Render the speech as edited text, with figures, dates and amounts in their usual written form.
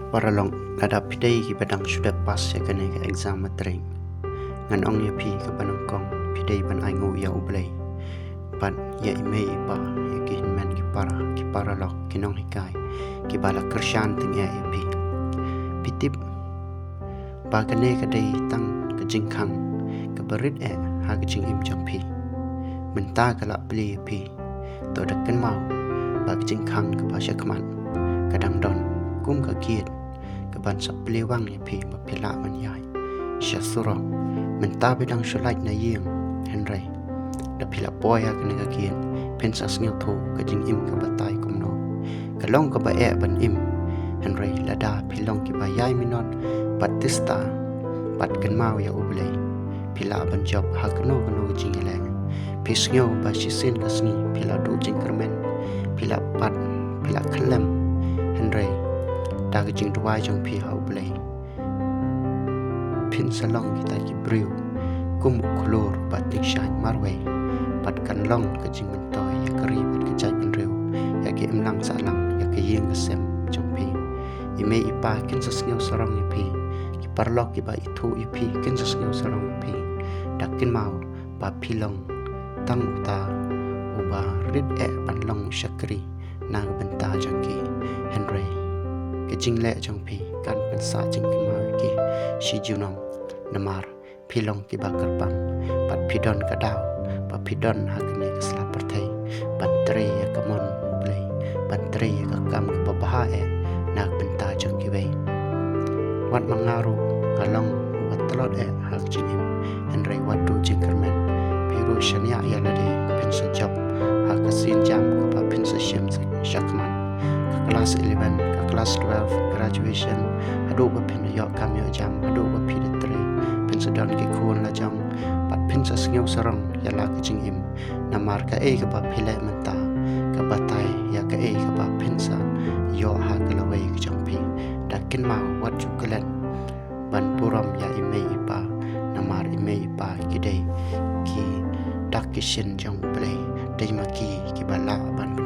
Para long ladap pidai ki badang sudah pas ya kene ke exam matering. Ngan ong ya pi ke banang kong pidai ban ai ngu ya ublay. Pan ya ime ipa ya ki hinmen ki para lok ki nong hikai ki bala kersyan ting ya pi. Pitip ba kene ke dai tang ke jingkang ke berit ha ke jing im jong pi. Menta ke lak beli pi. To dekken mau ba ke jingkang ke pasya keman. Kadang don kum ke kiet ke ban sap pelewang ya pi ma pila man yai. Sya surong menta bedang sulait na yeng Henry. Da pila poya ke nega kien pensas ngil thu ke jing im ke batai kumno. Kalong ke ba ban im Henry lada pilong ki ba yai minot batista bat ken mau ya ublay. Pila ban job ha keno jing eleng. Pis ngyo ba sisin ke sngi pila du jing kermen. Pila pat pila kelem Henry da ke jing duai jong pi ha ublay. Pin salong kita ki briu kum kulur batik shine marway pat kan long ke jing mentoy ya keri pat ke jai pen riu ya ke emlang salang ya ke yeng ke sem jong pi ime ipa kin sesngeu sarong ya pi ki parlok ki ba itu ya pi kin sesngeu sarong ya pi dakin mau ba pilong tang uta uba rit pan long syakri nang benta jong ki Henry ke jing le jong pi kan pen sa jing kin mau ki shi junong namar pilong ki ba gerbang pat pidon kadau pa pidon hakne ke slapertai bantri ya kamon ublay bantri ya kam ke babaha nak benta jong ki wei wat mangaru kalong wat telot hak jingim Henry wadu jingkermen piru shania ya lade pensa job hak sin jam ke pa pensa shem shakman ke kelas 11 ke kelas 12 graduation adu ba pen yo kam yo jam adu ba pide tre pensa don ki kun la jam pat pensa sngeu sarong ya la ke jing im namar ka ke ba pile menta ke batai ya ke ba pensa yo ha ke la wei ke jong pi dakin mau wat jukelan ban puram ya ime ipa namar ime ipa ki dei ki dak ki shin jong play dei ma ki bala ban